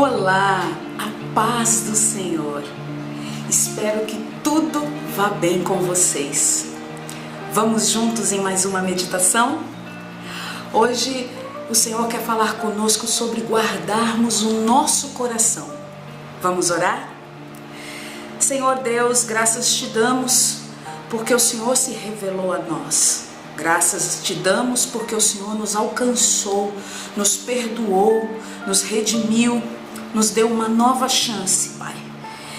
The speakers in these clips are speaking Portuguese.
Olá, a paz do Senhor. Espero que tudo vá bem com vocês. Vamos juntos em mais uma meditação? Hoje o Senhor quer falar conosco sobre guardarmos o nosso coração. Vamos orar? Senhor Deus, graças te damos porque o Senhor se revelou a nós. Graças te damos porque o Senhor nos alcançou, nos perdoou, nos redimiu, nos deu uma nova chance, Pai.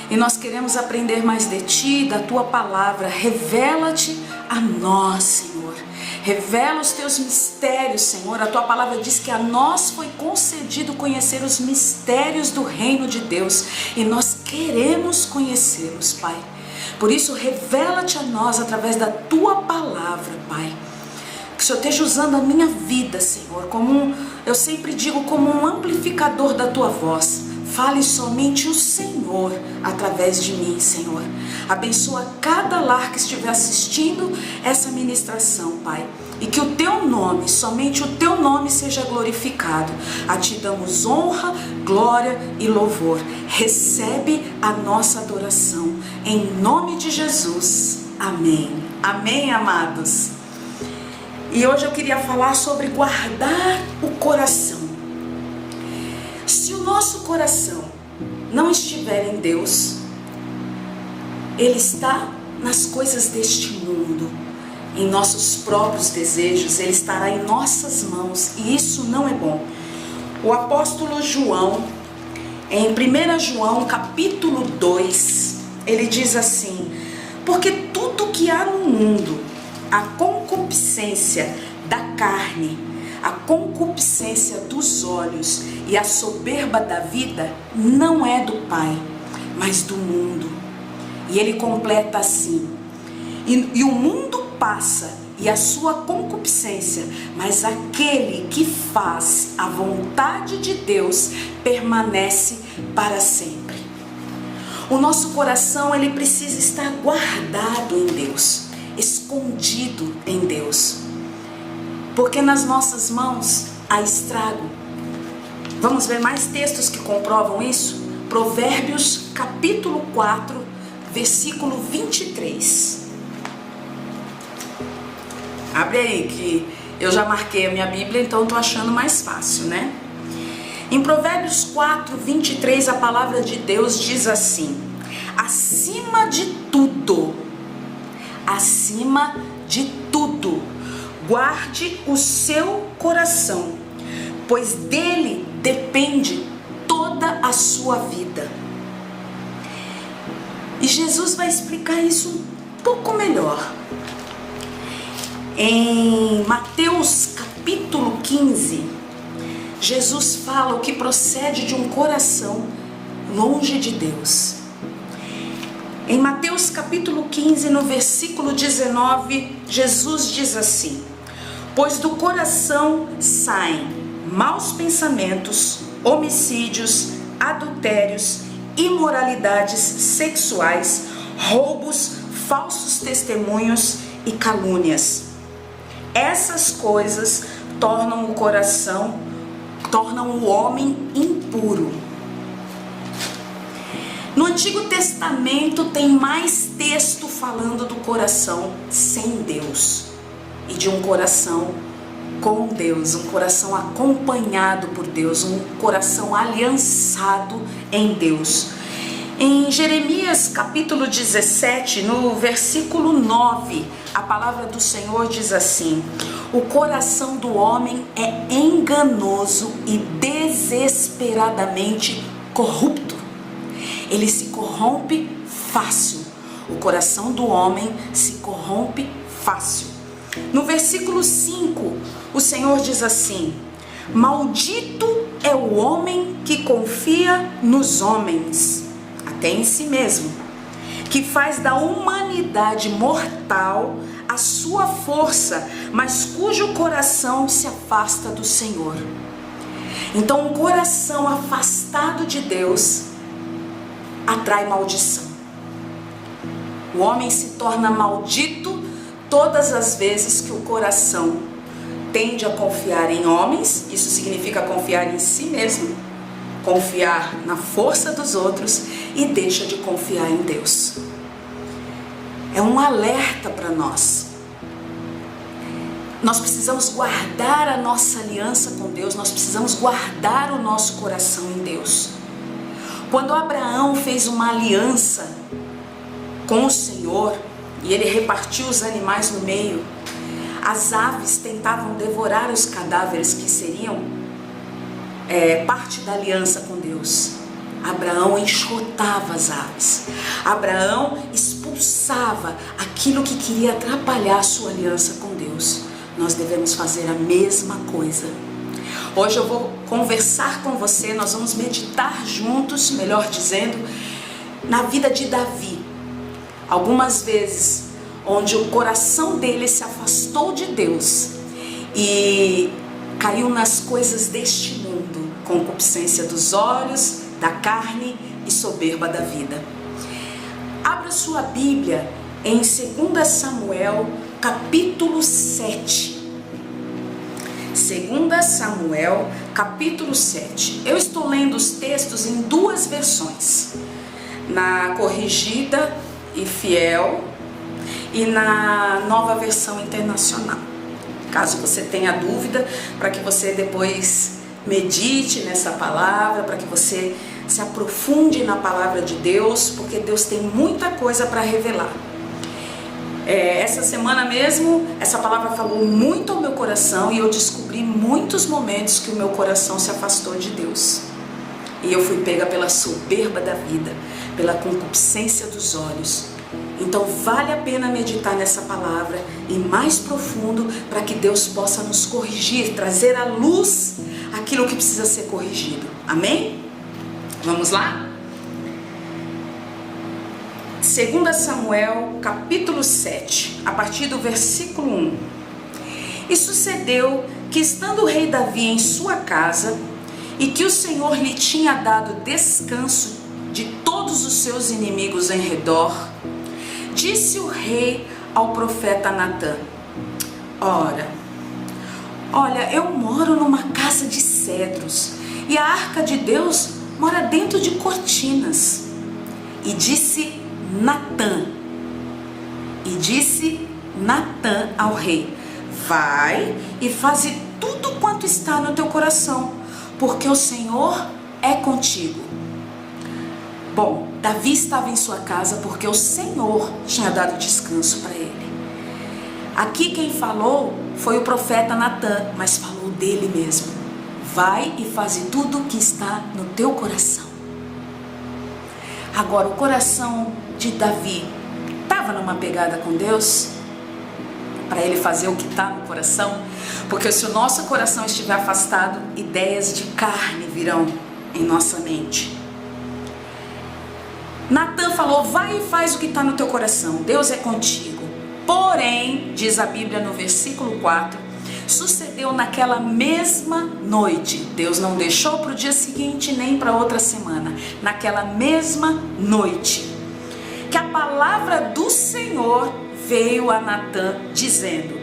E nós queremos aprender mais de Ti, da Tua palavra. Revela-te a nós, Senhor. Revela os Teus mistérios, Senhor. A Tua palavra diz que a nós foi concedido conhecer os mistérios do reino de Deus. E nós queremos conhecê-los, Pai. Por isso, revela-te a nós através da Tua palavra, Pai. Que o Senhor esteja usando a minha vida, Senhor, eu sempre digo, como um amplificador da Tua voz. Fale somente o Senhor através de mim, Senhor. Abençoa cada lar que estiver assistindo essa ministração, Pai. E que o Teu nome, somente o Teu nome seja glorificado. A Ti damos honra, glória e louvor. Recebe a nossa adoração. Em nome de Jesus. Amém. Amém, amados. E hoje eu queria falar sobre guardar o coração. Se o nosso coração não estiver em Deus, ele está nas coisas deste mundo, em nossos próprios desejos, ele estará em nossas mãos, e isso não é bom. O apóstolo João, em 1 João capítulo 2, ele diz assim: porque tudo que há no mundo, a concupiscência da carne, a concupiscência dos olhos e a soberba da vida não é do Pai, mas do mundo. E ele completa assim: e o mundo passa e a sua concupiscência, mas aquele que faz a vontade de Deus permanece para sempre. O nosso coração, ele precisa estar guardado em Deus, escondido em Deus, porque nas nossas mãos há estrago. Vamos ver mais textos que comprovam isso? Provérbios capítulo 4, versículo 23. Abre aí que eu já marquei a minha Bíblia, então estou achando mais fácil, né? Em Provérbios 4, 23, a palavra de Deus diz assim: acima de tudo, guarde o seu coração, pois dele depende toda a sua vida. E Jesus vai explicar isso um pouco melhor. Em Mateus capítulo 15, Jesus fala o que procede de um coração longe de Deus. Em Mateus capítulo 15, no versículo 19, Jesus diz assim: pois do coração saem maus pensamentos, homicídios, adultérios, imoralidades sexuais, roubos, falsos testemunhos e calúnias. Essas coisas tornam o homem impuro. No Antigo Testamento tem mais texto falando do coração sem Deus e de um coração com Deus, um coração acompanhado por Deus, um coração aliançado em Deus. Em Jeremias capítulo 17, no versículo 9, a palavra do Senhor diz assim: o coração do homem é enganoso e desesperadamente corrupto. Ele se corrompe fácil. O coração do homem se corrompe fácil. No versículo 5, o Senhor diz assim: maldito é o homem que confia nos homens, até em si mesmo, que faz da humanidade mortal a sua força, mas cujo coração se afasta do Senhor. Então, um coração afastado de Deus atrai maldição. O homem se torna maldito todas as vezes que o coração tende a confiar em homens, isso significa confiar em si mesmo, confiar na força dos outros e deixa de confiar em Deus. É um alerta para nós. Nós precisamos guardar a nossa aliança com Deus, nós precisamos guardar o nosso coração em Deus. Quando Abraão fez uma aliança com o Senhor e ele repartiu os animais no meio, as aves tentavam devorar os cadáveres que seriam parte da aliança com Deus. Abraão enxotava as aves. Abraão expulsava aquilo que queria atrapalhar a sua aliança com Deus. Nós devemos fazer a mesma coisa. Hoje eu vou conversar com você, nós vamos meditar juntos, melhor dizendo, na vida de Davi. Algumas vezes, onde o coração dele se afastou de Deus e caiu nas coisas deste mundo, concupiscência dos olhos, da carne e soberba da vida. Abra sua Bíblia em 2 Samuel, capítulo 7. 2 Samuel, capítulo 7. Eu estou lendo os textos em duas versões, na Corrigida e Fiel e na Nova Versão Internacional. Caso você tenha dúvida, para que você depois medite nessa palavra, para que você se aprofunde na palavra de Deus, porque Deus tem muita coisa para revelar. Essa semana mesmo, essa palavra falou muito ao meu coração e eu descobri muitos momentos que o meu coração se afastou de Deus. E eu fui pega pela soberba da vida, pela concupiscência dos olhos. Então vale a pena meditar nessa palavra e mais profundo para que Deus possa nos corrigir, trazer à luz aquilo que precisa ser corrigido. Amém? Vamos lá? 2 Samuel, capítulo 7, a partir do versículo 1. E sucedeu que, estando o rei Davi em sua casa, e que o Senhor lhe tinha dado descanso de todos os seus inimigos em redor, disse o rei ao profeta Natã: Olha, eu moro numa casa de cedros, e a arca de Deus mora dentro de cortinas. E disse Natã ao rei: vai e faze tudo quanto está no teu coração, porque o Senhor é contigo. Bom, Davi estava em sua casa porque o Senhor tinha dado descanso para ele. Aqui quem falou foi o profeta Natã, mas falou dele mesmo. Vai e faze tudo que está no teu coração. Agora, o coração de Davi estava numa pegada com Deus para ele fazer o que está no coração? Porque se o nosso coração estiver afastado, ideias de carne virão em nossa mente. Natã falou: vai e faz o que está no teu coração, Deus é contigo. Porém, diz a Bíblia no versículo 4, sucedeu naquela mesma noite, Deus não deixou para o dia seguinte nem para outra semana, naquela mesma noite, que a palavra do Senhor veio a Natã dizendo: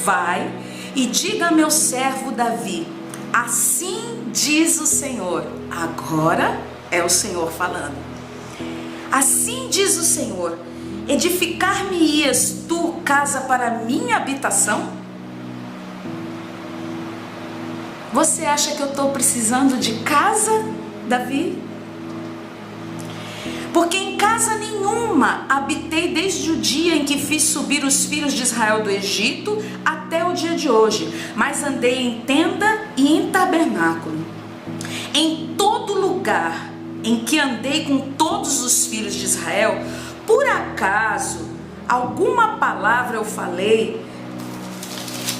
vai e diga a meu servo Davi, assim diz o Senhor. Agora é o Senhor falando. Assim diz o Senhor: edificar-me-ias tu casa para minha habitação? Você acha que eu estou precisando de casa, Davi? Porque em casa nenhuma habitei desde o dia em que fiz subir os filhos de Israel do Egito até o dia de hoje, mas andei em tenda e em tabernáculo. Em todo lugar em que andei com todos os filhos de Israel, por acaso alguma palavra eu falei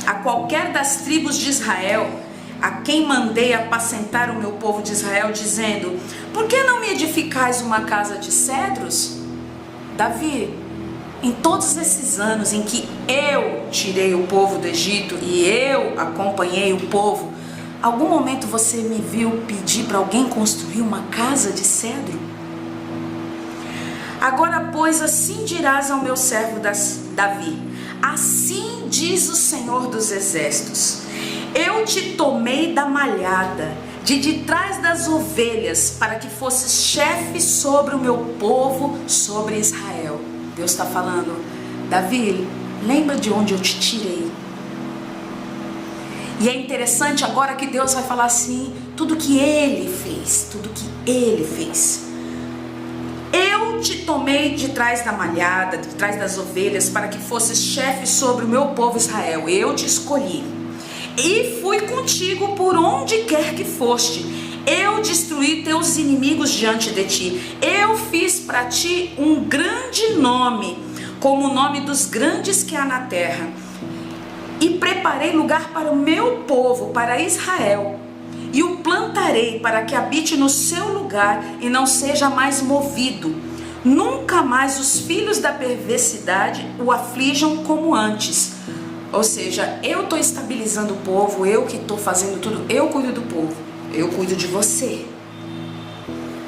a qualquer das tribos de Israel, a quem mandei apacentar o meu povo de Israel, dizendo: por que não me edificais uma casa de cedros? Davi, em todos esses anos em que eu tirei o povo do Egito e eu acompanhei o povo, algum momento você me viu pedir para alguém construir uma casa de cedro? Agora, pois, assim dirás ao meu servo Davi: assim diz o Senhor dos Exércitos: eu te tomei da malhada, de trás das ovelhas, para que fosses chefe sobre o meu povo, sobre Israel. Deus está falando: Davi, lembra de onde eu te tirei. E é interessante agora que Deus vai falar assim, tudo que Ele fez, Eu te tomei de trás da malhada, de trás das ovelhas, para que fosses chefe sobre o meu povo Israel. Eu te escolhi e fui contigo por onde quer que foste. Eu destruí teus inimigos diante de ti. Eu fiz para ti um grande nome, como o nome dos grandes que há na terra. E preparei lugar para o meu povo, para Israel. E o plantarei para que habite no seu lugar e não seja mais movido. Nunca mais os filhos da perversidade o aflijam como antes. Ou seja, eu estou estabilizando o povo, eu que estou fazendo tudo, eu cuido do povo, eu cuido de você.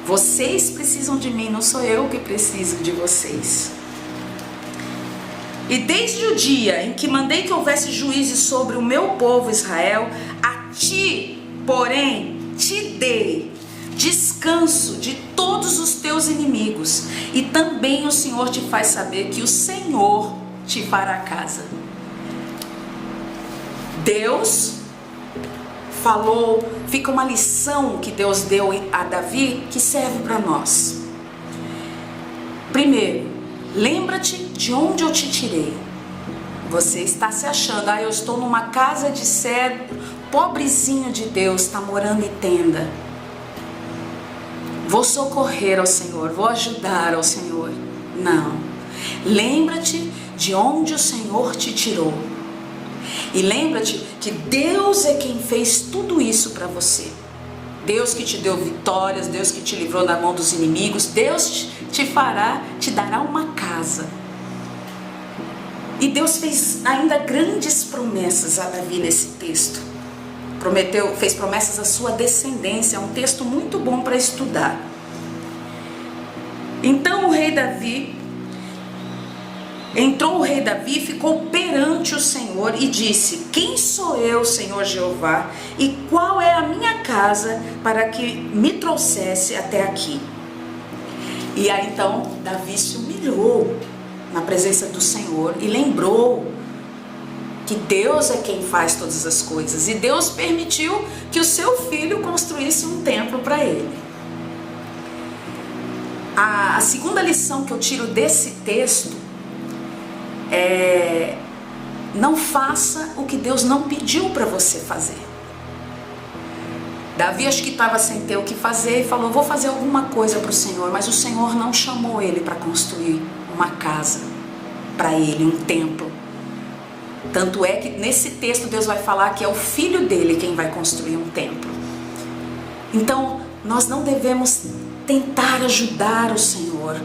Vocês precisam de mim, não sou eu que preciso de vocês. E desde o dia em que mandei que houvesse juízes sobre o meu povo Israel, a ti, porém, te dei descanso de todos os teus inimigos. E também o Senhor te faz saber que o Senhor te fará casa. Deus falou, fica uma lição que Deus deu a Davi que serve para nós. Primeiro, lembra-te de onde eu te tirei. Você está se achando, eu estou numa casa de cedro, pobrezinho de Deus, está morando em tenda. Vou socorrer ao Senhor, vou ajudar ao Senhor. Não. Lembra-te de onde o Senhor te tirou. E lembra-te que Deus é quem fez tudo isso para você. Deus que te deu vitórias, Deus que te livrou da mão dos inimigos, Deus te dará uma casa. E Deus fez ainda grandes promessas a Davi nesse texto. Fez promessas à sua descendência, é um texto muito bom para estudar. Então entrou o rei Davi, ficou perante o Senhor e disse: quem sou eu, Senhor Jeová, e qual é a minha casa para que me trouxesse até aqui? E aí então Davi se humilhou na presença do Senhor e lembrou que Deus é quem faz todas as coisas, e Deus permitiu que o seu filho construísse um templo para ele. A segunda lição que eu tiro desse texto é: não faça o que Deus não pediu para você fazer. Davi acho que estava sem ter o que fazer e falou: vou fazer alguma coisa para o Senhor, mas o Senhor não chamou ele para construir uma casa para ele, um templo. Tanto é que nesse texto Deus vai falar que é o filho dele quem vai construir um templo. Então nós não devemos tentar ajudar o Senhor,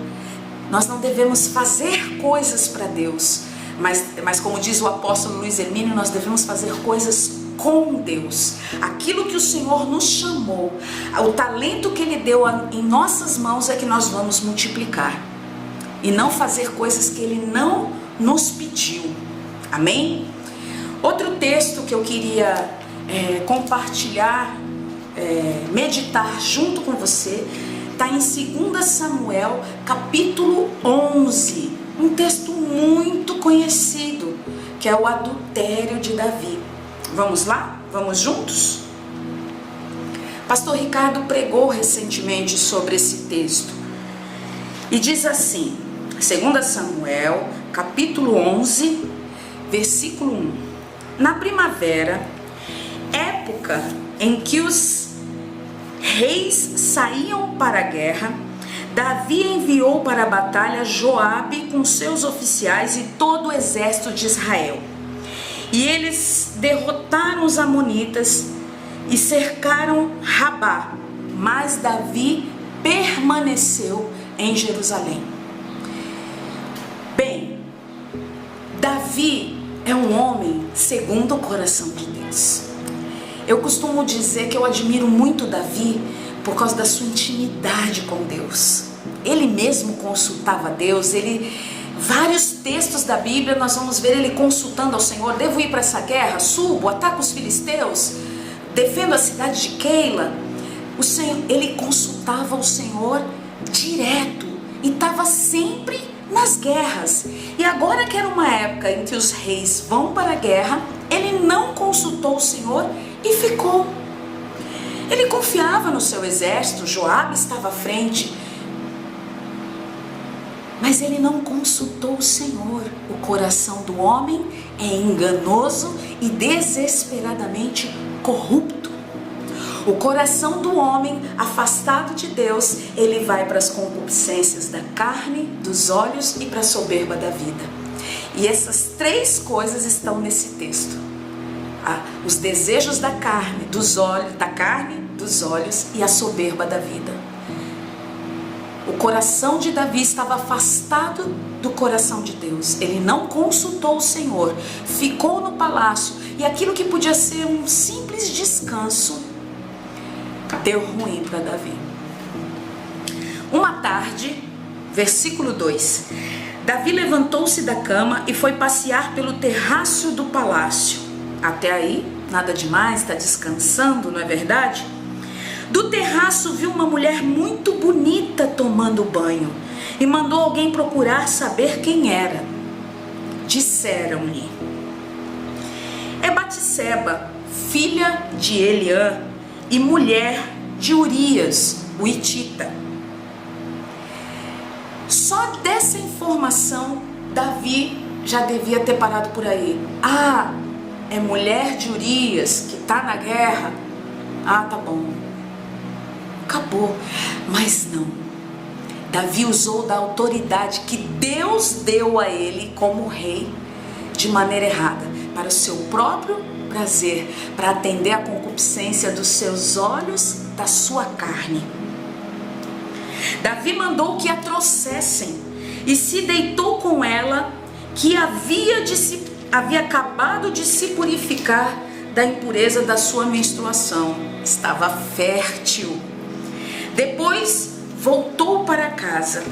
nós não devemos fazer coisas para Deus, mas como diz o apóstolo Luiz Hermínio, nós devemos fazer coisas com Deus. Aquilo que o Senhor nos chamou, o talento que Ele deu em nossas mãos é que nós vamos multiplicar, e não fazer coisas que Ele não nos pediu. Amém? Outro texto que eu queria compartilhar, meditar junto com você, está em 2 Samuel, capítulo 11. Um texto muito conhecido, que é o adultério de Davi. Vamos lá? Vamos juntos? Pastor Ricardo pregou recentemente sobre esse texto. E diz assim, 2 Samuel, capítulo 11, versículo 1. Na primavera, época em que os reis saíam para a guerra, Davi enviou para a batalha Joabe com seus oficiais e todo o exército de Israel. E eles derrotaram os amonitas e cercaram Rabá, mas Davi permaneceu em Jerusalém. Bem, Davi é um homem segundo o coração de Deus. Eu costumo dizer que eu admiro muito Davi por causa da sua intimidade com Deus. Ele mesmo consultava Deus, vários textos da Bíblia nós vamos ver ele consultando ao Senhor: devo ir para essa guerra? Subo, ataco os filisteus? defendo a cidade de Keila, o Senhor, ele consultava o Senhor direto e estava sempre nas guerras. E agora que era uma época em que os reis vão para a guerra, ele não consultou o Senhor e ficou. Ele confiava no seu exército, Joabe estava à frente, mas ele não consultou o Senhor. O coração do homem é enganoso e desesperadamente corrupto. O coração do homem, afastado de Deus, ele vai para as concupiscências da carne, dos olhos e para a soberba da vida. E essas três coisas estão nesse texto. Os desejos da carne, dos olhos e a soberba da vida. O coração de Davi estava afastado do coração de Deus. Ele não consultou o Senhor, ficou no palácio, e aquilo que podia ser um simples descanso deu ruim para Davi. Uma tarde, versículo 2: Davi levantou-se da cama e foi passear pelo terraço do palácio. Até aí, nada demais, está descansando, não é verdade? Do terraço viu uma mulher muito bonita tomando banho e mandou alguém procurar saber quem era. Disseram-lhe: é Batseba, filha de Eliã e mulher de Urias, o hitita. Só dessa informação, Davi já devia ter parado por aí. Ah, é mulher de Urias que está na guerra. Ah, tá bom. Acabou. Mas não. Davi usou da autoridade que Deus deu a ele como rei de maneira errada, para o seu próprio prazer, para atender a concupiscência dos seus olhos, da sua carne. Davi mandou que a trouxessem e se deitou com ela, que havia acabado de se purificar da impureza da sua menstruação. Estava fértil. Depois voltou para casa.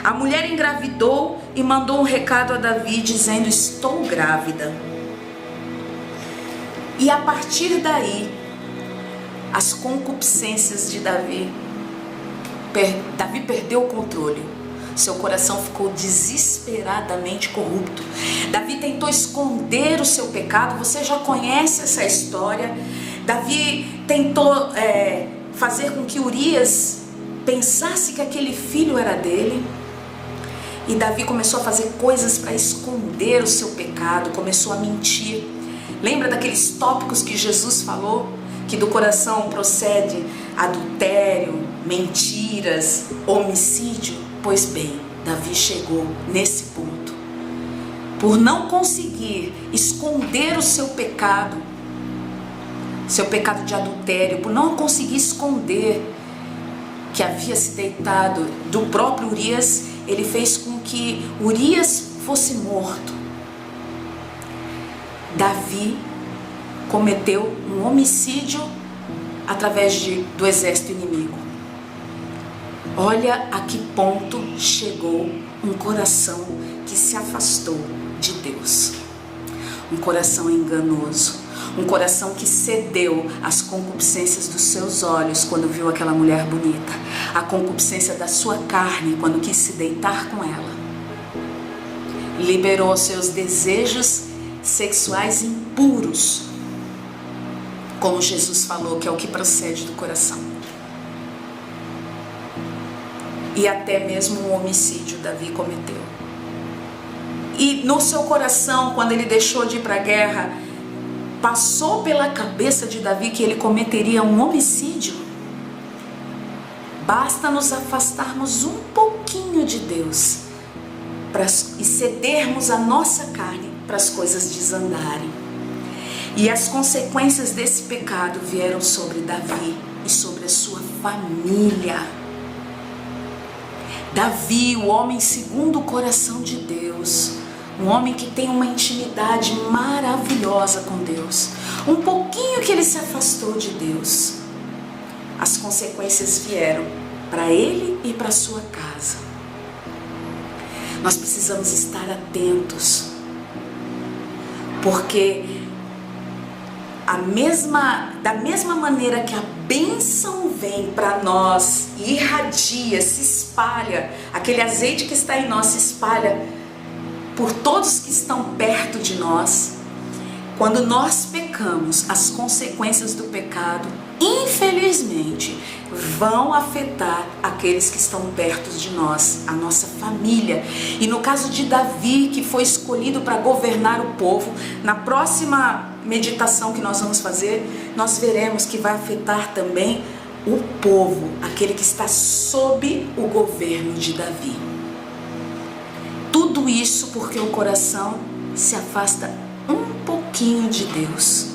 A mulher engravidou e mandou um recado a Davi dizendo: estou grávida. E a partir daí, as concupiscências de Davi perdeu o controle. Seu coração ficou desesperadamente corrupto. Davi tentou esconder o seu pecado. Você já conhece essa história. Davi tentou fazer com que Urias pensasse que aquele filho era dele. E Davi começou a fazer coisas para esconder o seu pecado. Começou a mentir. Lembra daqueles tópicos que Jesus falou? Que do coração procede adultério, mentiras, homicídio. Pois bem, Davi chegou nesse ponto. Por não conseguir esconder o seu pecado de adultério, por não conseguir esconder que havia se deitado do próprio Urias, ele fez com que Urias fosse morto. Davi cometeu um homicídio através do exército inimigo. Olha a que ponto chegou um coração que se afastou de Deus. Um coração enganoso. Um coração que cedeu às concupiscências dos seus olhos quando viu aquela mulher bonita. A concupiscência da sua carne quando quis se deitar com ela. Liberou seus desejos sexuais impuros. Como Jesus falou, que é o que procede do coração. E até mesmo um homicídio Davi cometeu. E no seu coração, quando ele deixou de ir para a guerra, passou pela cabeça de Davi que ele cometeria um homicídio. Basta nos afastarmos um pouquinho de Deus e cedermos a nossa carne para as coisas desandarem. E as consequências desse pecado vieram sobre Davi e sobre a sua família. Davi, o homem segundo o coração de Deus, um homem que tem uma intimidade maravilhosa com Deus. Um pouquinho que ele se afastou de Deus, as consequências vieram para ele e para sua casa. Nós precisamos estar atentos, porque Da mesma maneira que a bênção vem para nós, irradia, se espalha, aquele azeite que está em nós se espalha por todos que estão perto de nós. Quando nós pecamos, as consequências do pecado, infelizmente, vão afetar aqueles que estão perto de nós, a nossa família. E no caso de Davi, que foi escolhido para governar o povo, na próxima meditação que nós vamos fazer, nós veremos que vai afetar também o povo, aquele que está sob o governo de Davi. Tudo isso porque o coração se afasta um pouquinho de Deus.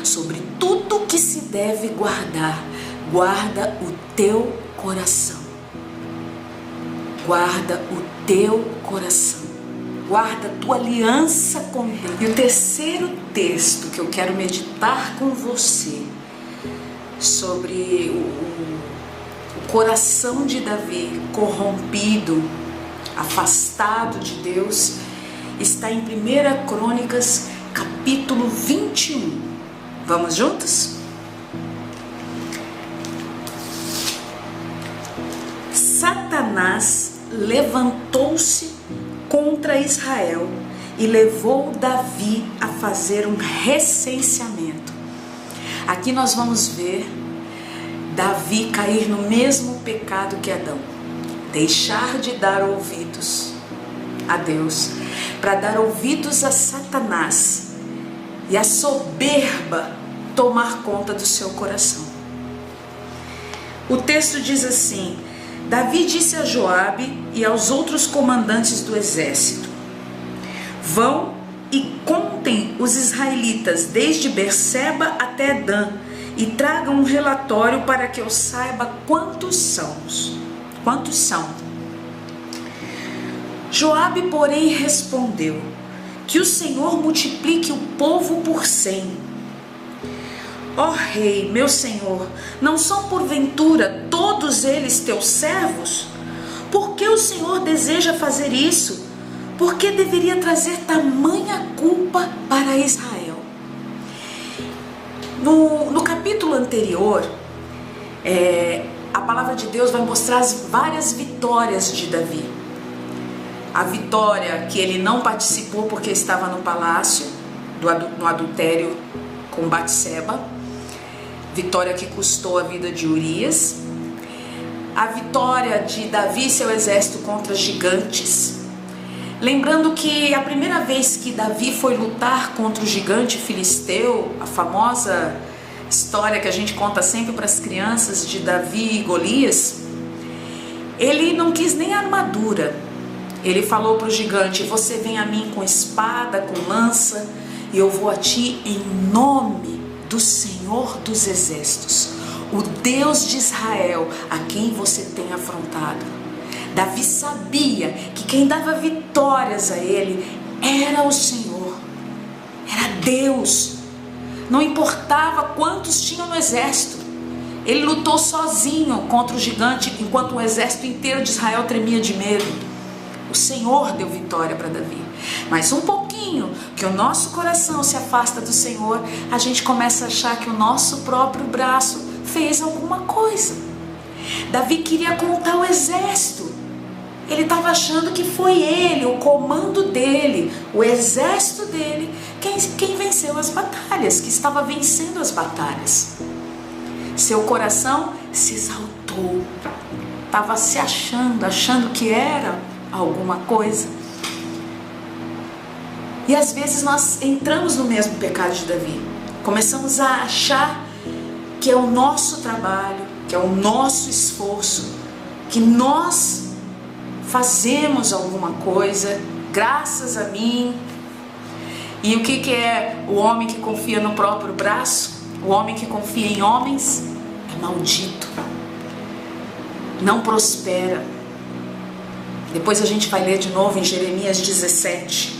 Sobre tudo que se deve guardar, guarda o teu coração. Guarda o teu coração. Guarda a tua aliança com Deus. E o terceiro texto que eu quero meditar com você sobre o coração de Davi corrompido, afastado de Deus, está em 1 Crônicas, capítulo 21. Vamos juntos? Satanás levantou-se contra Israel e levou Davi a fazer um recenseamento. Aqui nós vamos ver Davi cair no mesmo pecado que Adão, deixar de dar ouvidos a Deus para dar ouvidos a Satanás e a soberba tomar conta do seu coração. O texto diz assim: Davi disse a Joabe e aos outros comandantes do exército: vão e contem os israelitas desde Berseba até Dan e tragam um relatório para que eu saiba quantos são. Joabe, porém, respondeu: que o Senhor multiplique o povo por 100. Ó rei, meu senhor, não são porventura todos eles teus servos? Por que o Senhor deseja fazer isso? Por que deveria trazer tamanha culpa para Israel? No capítulo anterior, a palavra de Deus vai mostrar as várias vitórias de Davi. A vitória que ele não participou porque estava no palácio, no adultério com Batseba. Vitória que custou a vida de Urias. A vitória de Davi e seu exército contra gigantes. Lembrando que a primeira vez que Davi foi lutar contra o gigante filisteu, a famosa história que a gente conta sempre para as crianças de Davi e Golias, ele não quis nem armadura. Ele falou para o gigante: você vem a mim com espada, com lança, e eu vou a ti em nome do Senhor dos Exércitos, o Deus de Israel, a quem você tem afrontado. Davi sabia que quem dava vitórias a ele era o Senhor, era Deus. Não importava quantos tinham no exército, ele lutou sozinho contra o gigante, enquanto o exército inteiro de Israel tremia de medo. O Senhor deu vitória para Davi. Mas um pouquinho que o nosso coração se afasta do Senhor, a gente começa a achar que o nosso próprio braço fez alguma coisa. Davi queria contar o exército. Ele estava achando que foi ele, o comando dele, o exército dele, quem venceu as batalhas, que estava vencendo as batalhas. Seu coração se exaltou. Estava se achando que era alguma coisa. E às vezes nós entramos no mesmo pecado de Davi. Começamos a achar que é o nosso trabalho, que é o nosso esforço, que nós fazemos alguma coisa graças a mim. E o que é o homem que confia no próprio braço? O homem que confia em homens é maldito, não prospera. Depois a gente vai ler de novo em Jeremias 17.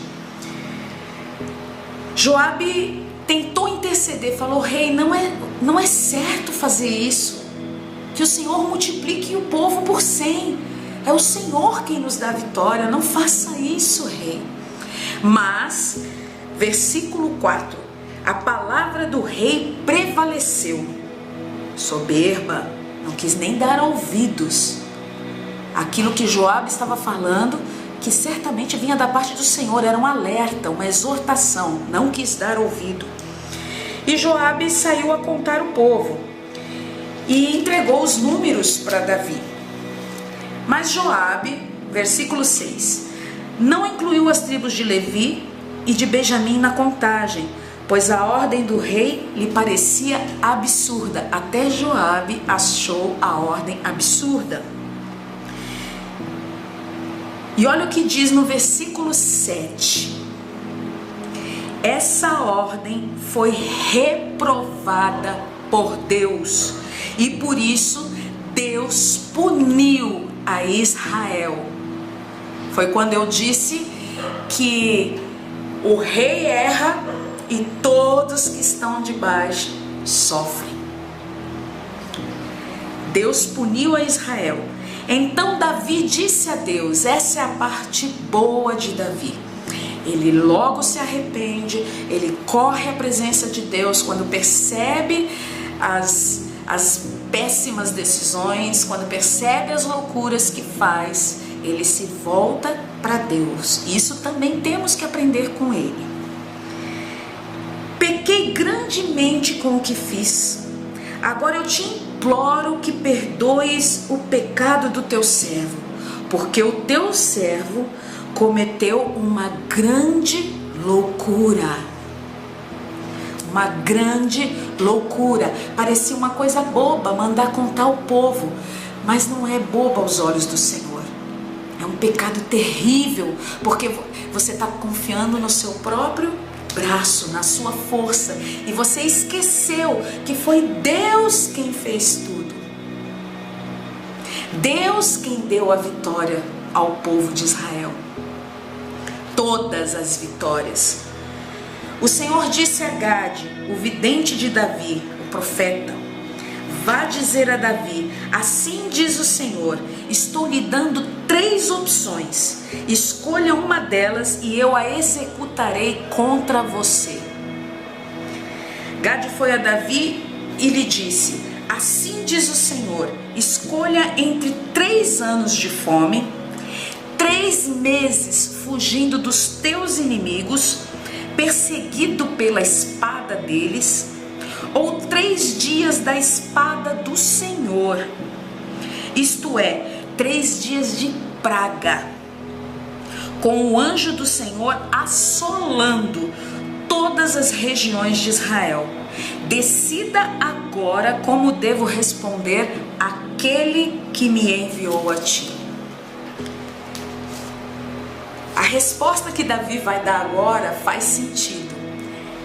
Joabe tentou interceder, falou: rei, não é certo fazer isso. Que o Senhor multiplique o povo por 100. É o Senhor quem nos dá a vitória, não faça isso, rei. Mas, versículo 4. a palavra do rei prevaleceu. Soberba, não quis nem dar ouvidos àquilo que Joabe estava falando, que certamente vinha da parte do Senhor, era um alerta, uma exortação, não quis dar ouvido. E Joabe saiu a contar o povo e entregou os números para Davi. Mas Joabe, versículo 6, não incluiu as tribos de Levi e de Benjamim na contagem, pois a ordem do rei lhe parecia absurda. Até Joabe achou a ordem absurda. E olha o que diz no versículo 7. Essa ordem foi reprovada por Deus, e por isso Deus puniu a Israel. Foi quando eu disse que o rei erra e todos que estão debaixo sofrem. Deus puniu a Israel. Então Davi disse a Deus, essa é a parte boa de Davi. Ele logo se arrepende, ele corre à presença de Deus quando percebe as péssimas decisões, quando percebe as loucuras que faz, ele se volta para Deus. Isso também temos que aprender com ele. Pequei grandemente com o que fiz. Agora eu te imploro que perdoes o pecado do teu servo, porque o teu servo cometeu uma grande loucura. Uma grande loucura. Parecia uma coisa boba mandar contar ao povo, mas não é boba aos olhos do Senhor. É um pecado terrível, porque você está confiando no seu próprio braço, na sua força, e você esqueceu que foi Deus quem fez tudo. Deus quem deu a vitória ao povo de Israel. Todas as vitórias. O Senhor disse a Gade, o vidente de Davi, o profeta: vá dizer a Davi, assim diz o Senhor, estou lhe dando 3 opções, escolha uma delas e eu a executarei contra você. Gade foi a Davi e lhe disse, assim diz o Senhor, escolha entre 3 anos de fome, 3 meses fugindo dos teus inimigos, perseguido pela espada deles, ou 3 dias da espada do Senhor, isto é, 3 dias de praga, com o anjo do Senhor assolando todas as regiões de Israel. Decida agora como devo responder àquele que me enviou a ti. A resposta que Davi vai dar agora faz sentido,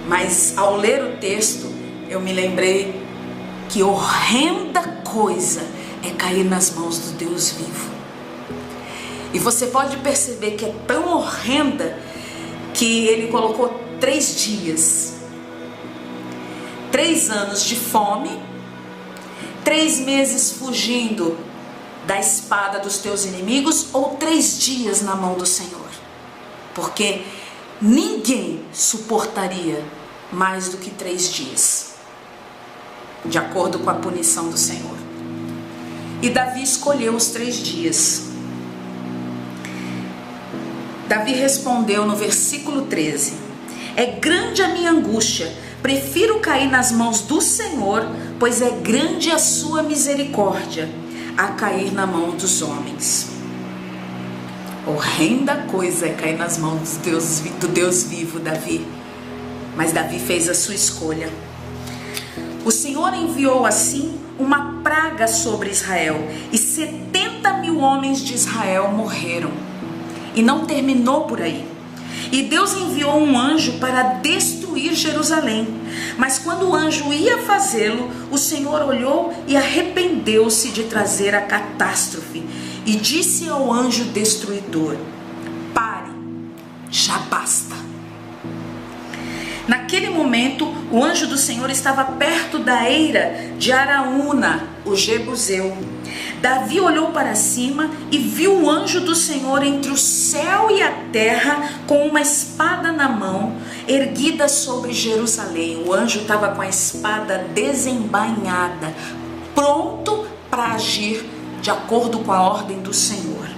mas ao ler o texto eu me lembrei que horrenda coisa é cair nas mãos do Deus vivo. E você pode perceber que é tão horrenda que ele colocou 3 dias, 3 anos de fome, 3 meses fugindo da espada dos teus inimigos, ou 3 dias na mão do Senhor. Porque ninguém suportaria mais do que 3 dias, de acordo com a punição do Senhor. E Davi escolheu os 3 dias. Davi respondeu no versículo 13: é grande a minha angústia, prefiro cair nas mãos do Senhor, pois é grande a sua misericórdia, a cair na mão dos homens. Horrenda coisa é cair nas mãos do Deus vivo, Davi. Mas Davi fez a sua escolha. O Senhor enviou assim uma praga sobre Israel, e 70.000 homens de Israel morreram. E não terminou por aí. E Deus enviou um anjo para destruir Jerusalém. Mas quando o anjo ia fazê-lo, o Senhor olhou e arrependeu-se de trazer a catástrofe. E disse ao anjo destruidor: pare, já basta. Naquele momento, o anjo do Senhor estava perto da eira de Araúna, o Jebuseu. Davi olhou para cima e viu o anjo do Senhor entre o céu e a terra, com uma espada na mão, erguida sobre Jerusalém. O anjo estava com a espada desembainhada, pronto para agir de acordo com a ordem do Senhor.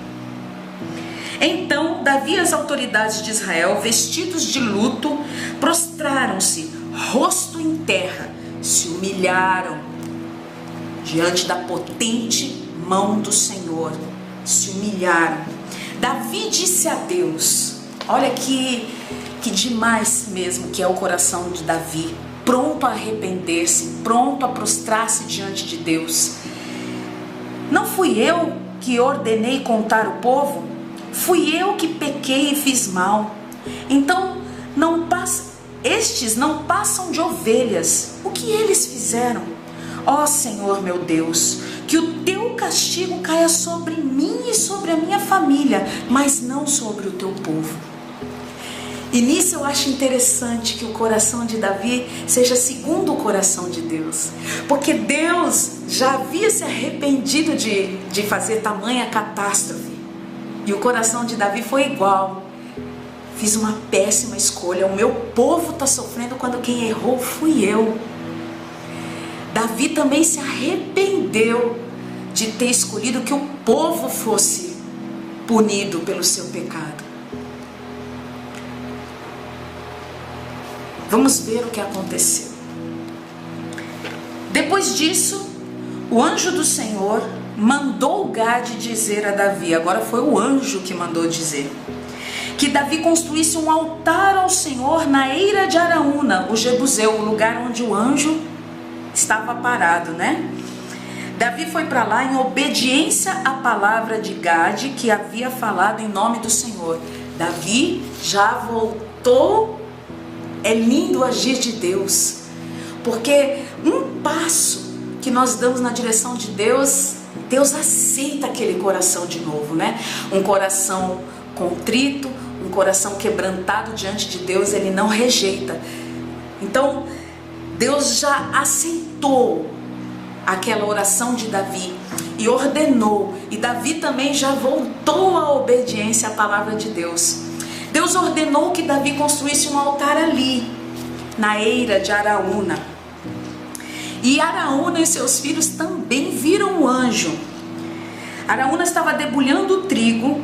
Então Davi e as autoridades de Israel, vestidos de luto, prostraram-se, rosto em terra, se humilharam diante da potente mão do Senhor, se humilharam. Davi disse a Deus, olha que demais mesmo que é o coração de Davi, pronto a arrepender-se, pronto a prostrar-se diante de Deus. Não fui eu que ordenei contar o povo? Fui eu que pequei e fiz mal. Então estes não passam de ovelhas. O que eles fizeram? Ó Senhor meu Deus, que o teu castigo caia sobre mim e sobre a minha família, mas não sobre o teu povo. E nisso eu acho interessante que o coração de Davi seja segundo o coração de Deus, porque Deus já havia se arrependido de fazer tamanha catástrofe, e o coração de Davi foi igual. Fiz uma péssima escolha, o meu povo está sofrendo quando quem errou fui eu. Davi também se arrependeu de ter escolhido que o povo fosse punido pelo seu pecado. Vamos ver o que aconteceu. Depois disso, o anjo do Senhor mandou Gade dizer a Davi, agora foi o anjo que mandou dizer, que Davi construísse um altar ao Senhor na eira de Araúna, o Jebuseu, o lugar onde o anjo estava parado, né? Davi foi para lá em obediência à palavra de Gade, que havia falado em nome do Senhor. Davi já voltou. É lindo o agir de Deus, porque um passo que nós damos na direção de Deus, Deus aceita aquele coração de novo, né? Um coração contrito, um coração quebrantado diante de Deus, Ele não rejeita. Então, Deus já aceitou aquela oração de Davi e ordenou, e Davi também já voltou à obediência à palavra de Deus. Deus ordenou que Davi construísse um altar ali, na eira de Araúna. E Araúna e seus filhos também viram o anjo. Araúna estava debulhando o trigo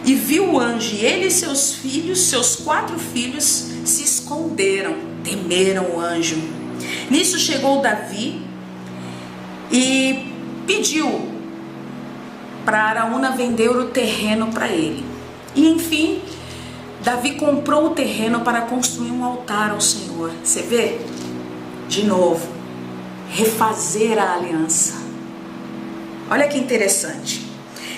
e viu o anjo, e ele e seus filhos, seus 4 filhos, se esconderam, temeram o anjo. Nisso chegou Davi e pediu para Araúna vender o terreno para ele. E enfim, Davi comprou o terreno para construir um altar ao Senhor. Você vê? De novo, refazer a aliança. Olha que interessante.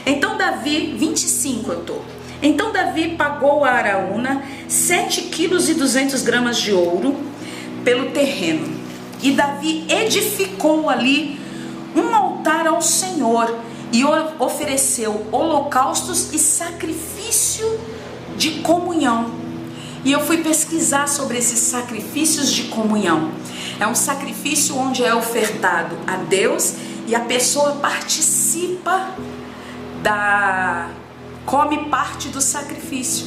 Então Davi, 25 eu tô. Então Davi pagou a Araúna 7,2 kg de ouro pelo terreno. E Davi edificou ali um altar ao Senhor e ofereceu holocaustos e sacrifício de comunhão. E eu fui pesquisar sobre esses sacrifícios de comunhão. É um sacrifício onde é ofertado a Deus e a pessoa participa come parte do sacrifício.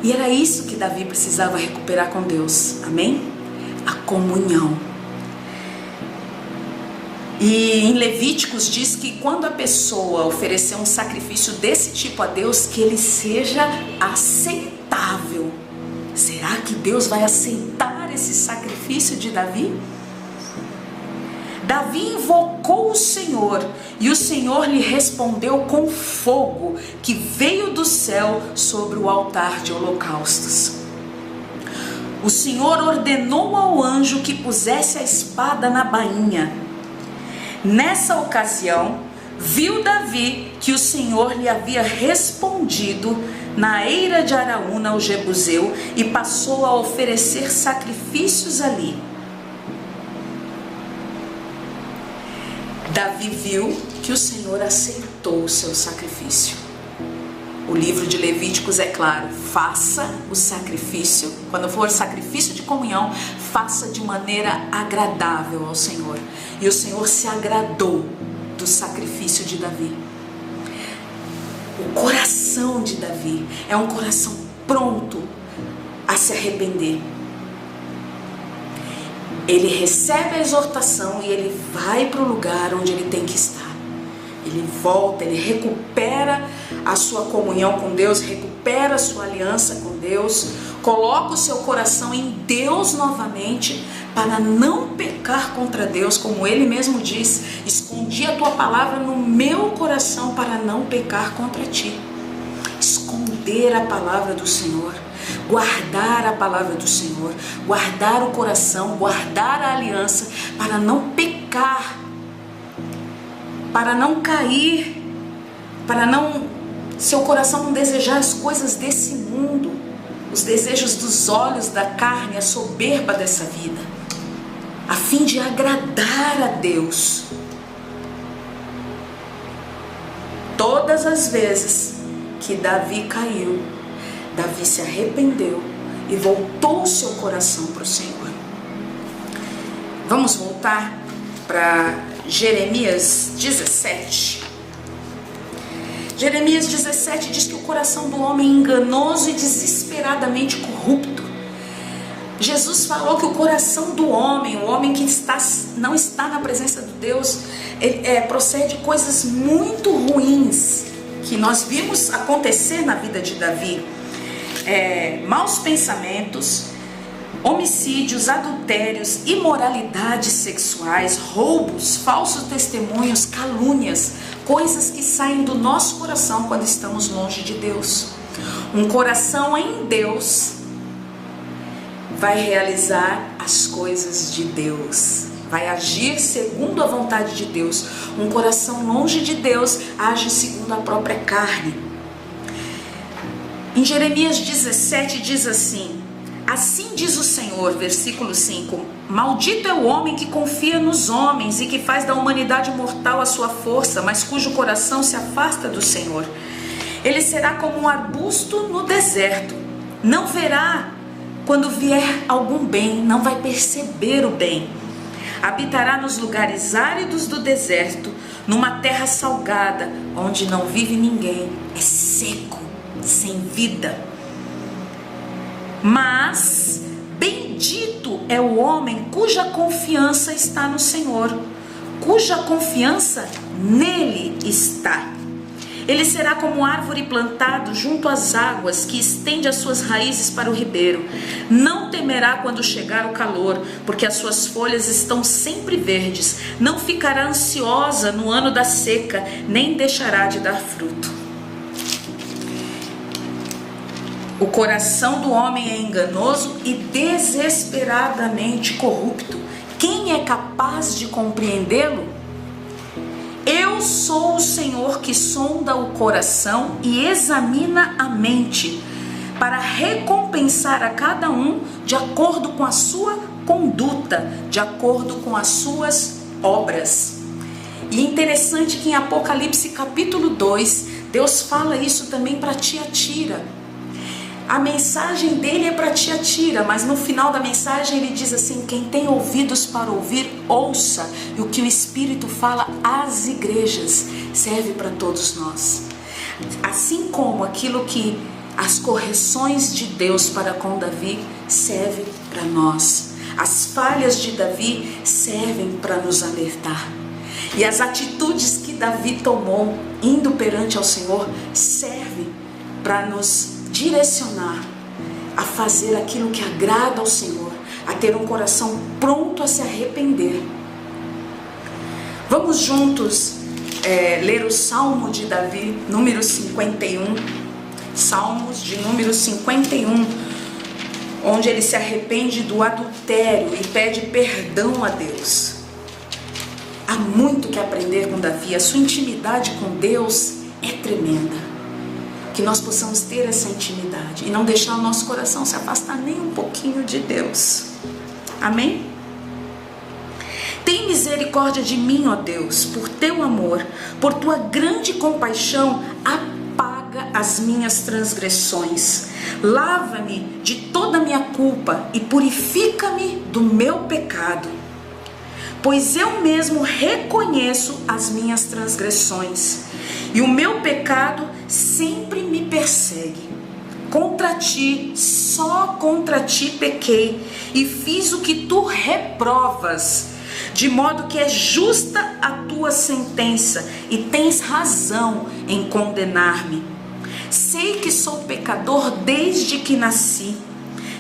E era isso que Davi precisava recuperar com Deus. Amém? A comunhão. E em Levíticos diz que quando a pessoa oferecer um sacrifício desse tipo a Deus, que ele seja aceitável. Será que Deus vai aceitar esse sacrifício de Davi? Davi invocou o Senhor e o Senhor lhe respondeu com fogo que veio do céu sobre o altar de holocaustos. O Senhor ordenou ao anjo que pusesse a espada na bainha. Nessa ocasião, viu Davi que o Senhor lhe havia respondido na eira de Araúna, o Jebuseu, e passou a oferecer sacrifícios ali. Davi viu que o Senhor aceitou o seu sacrifício. O livro de Levíticos é claro, faça o sacrifício, quando for sacrifício de comunhão, faça de maneira agradável ao Senhor. E o Senhor se agradou do sacrifício de Davi. O coração de Davi é um coração pronto a se arrepender. Ele recebe a exortação e ele vai para o lugar onde ele tem que estar. Ele volta, ele recupera a sua comunhão com Deus, recupera a sua aliança com Deus, coloca o seu coração em Deus novamente para não pecar contra Deus, como ele mesmo diz: escondi a tua palavra no meu coração para não pecar contra ti. Esconder a palavra do Senhor, guardar a palavra do Senhor, guardar o coração, guardar a aliança para não pecar, para não cair, para não, seu coração não desejar as coisas desse mundo, os desejos dos olhos, da carne, a soberba dessa vida, a fim de agradar a Deus. Todas as vezes que Davi caiu, Davi se arrependeu e voltou o seu coração para o Senhor. Vamos voltar para Jeremias 17. Jeremias 17 diz que o coração do homem é enganoso e desesperadamente corrupto. Jesus falou que o coração do homem, o homem que não está na presença de Deus, procede coisas muito ruins que nós vimos acontecer na vida de Davi. Maus pensamentos, homicídios, adultérios, imoralidades sexuais, roubos, falsos testemunhos, calúnias, coisas que saem do nosso coração quando estamos longe de Deus. Um coração em Deus vai realizar as coisas de Deus, vai agir segundo a vontade de Deus. Um coração longe de Deus age segundo a própria carne. Em Jeremias 17 diz assim: assim diz o Senhor, versículo 5: maldito é o homem que confia nos homens e que faz da humanidade mortal a sua força, mas cujo coração se afasta do Senhor. Ele será como um arbusto no deserto, não verá quando vier algum bem, não vai perceber o bem. Habitará nos lugares áridos do deserto, numa terra salgada, onde não vive ninguém, é seco, sem vida. Mas bendito é o homem cuja confiança está no Senhor, cuja confiança nele está. Ele será como árvore plantado junto às águas, que estende as suas raízes para o ribeiro. Não temerá quando chegar o calor, porque as suas folhas estão sempre verdes. Não ficará ansiosa no ano da seca, nem deixará de dar fruto. O coração do homem é enganoso e desesperadamente corrupto. Quem é capaz de compreendê-lo? Eu sou o Senhor que sonda o coração e examina a mente, para recompensar a cada um de acordo com a sua conduta, de acordo com as suas obras. E é interessante que em Apocalipse capítulo 2, Deus fala isso também para Tiatira. A mensagem dele é para Tiatira, mas no final da mensagem ele diz assim: quem tem ouvidos para ouvir, ouça. E o que o Espírito fala às igrejas serve para todos nós. Assim como aquilo que as correções de Deus para com Davi serve para nós. As falhas de Davi servem para nos alertar. E as atitudes que Davi tomou indo perante ao Senhor servem para nos direcionar a fazer aquilo que agrada ao Senhor, a ter um coração pronto a se arrepender. Vamos juntos ler o Salmo de Davi, número 51, Salmos de número 51, onde ele se arrepende do adultério e pede perdão a Deus. Há muito que aprender com Davi, a sua intimidade com Deus é tremenda. Que nós possamos ter essa intimidade e não deixar o nosso coração se afastar nem um pouquinho de Deus. Amém? Tem misericórdia de mim, ó Deus, por teu amor, por tua grande compaixão, apaga as minhas transgressões. Lava-me de toda a minha culpa e purifica-me do meu pecado. pois eu mesmo reconheço as minhas transgressões, e o meu pecado sempre me persegue. Contra ti, só contra ti pequei, e fiz o que tu reprovas, de modo que é justa a tua sentença, e tens razão em condenar-me. Sei que sou pecador desde que nasci,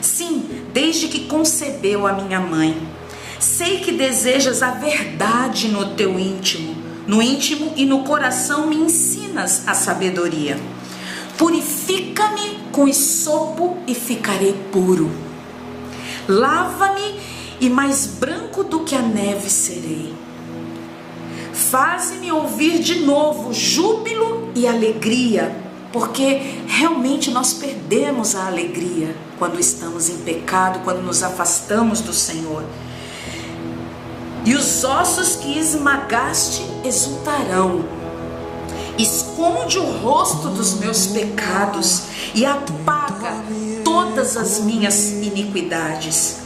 sim, desde que concebeu a minha mãe. Sei que desejas a verdade no teu íntimo, no íntimo e no coração me ensinas a sabedoria. Purifica-me com esopo e ficarei puro. Lava-me e mais branco do que a neve serei. Faze-me ouvir de novo júbilo e alegria, porque realmente nós perdemos a alegria quando estamos em pecado, quando nos afastamos do Senhor. E os ossos que esmagaste exultarão. Esconde o rosto dos meus pecados e apaga todas as minhas iniquidades.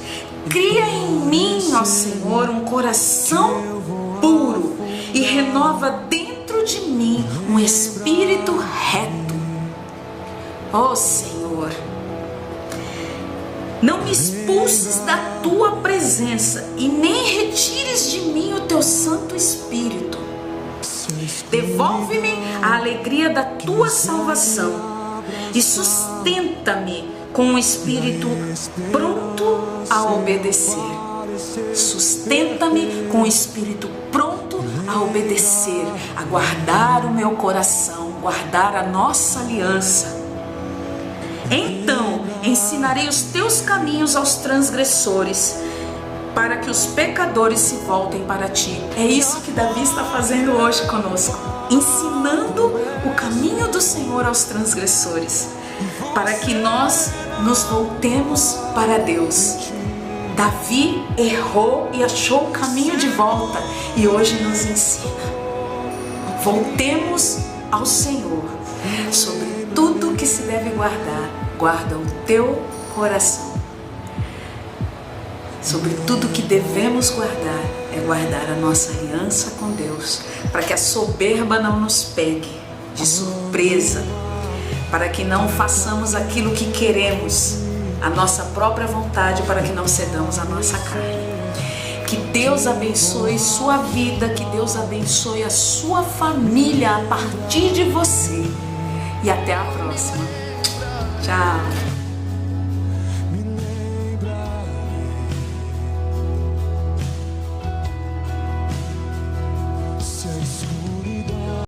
Cria em mim, ó Senhor, um coração puro e renova dentro de mim um espírito reto. Ó Senhor, não me expulses da tua presença e nem retires de mim o teu Santo Espírito. Devolve-me a alegria da tua salvação e sustenta-me com um espírito pronto a obedecer. Sustenta-me com um espírito pronto a obedecer, a guardar o meu coração, guardar a nossa aliança. Então ensinarei os teus caminhos aos transgressores, para que os pecadores se voltem para ti. É isso que Davi está fazendo hoje conosco, ensinando o caminho do Senhor aos transgressores, para que nós nos voltemos para Deus. Davi errou e achou o caminho de volta, e hoje nos ensina. Voltemos ao Senhor. Sobre tudo que se deve guardar, guarda o teu coração. Sobre tudo que devemos guardar, é guardar a nossa aliança com Deus, para que a soberba não nos pegue de surpresa, para que não façamos aquilo que queremos, a nossa própria vontade, para que não cedamos a nossa carne. Que Deus abençoe sua vida, que Deus abençoe a sua família a partir de você. E até a próxima. Tchau.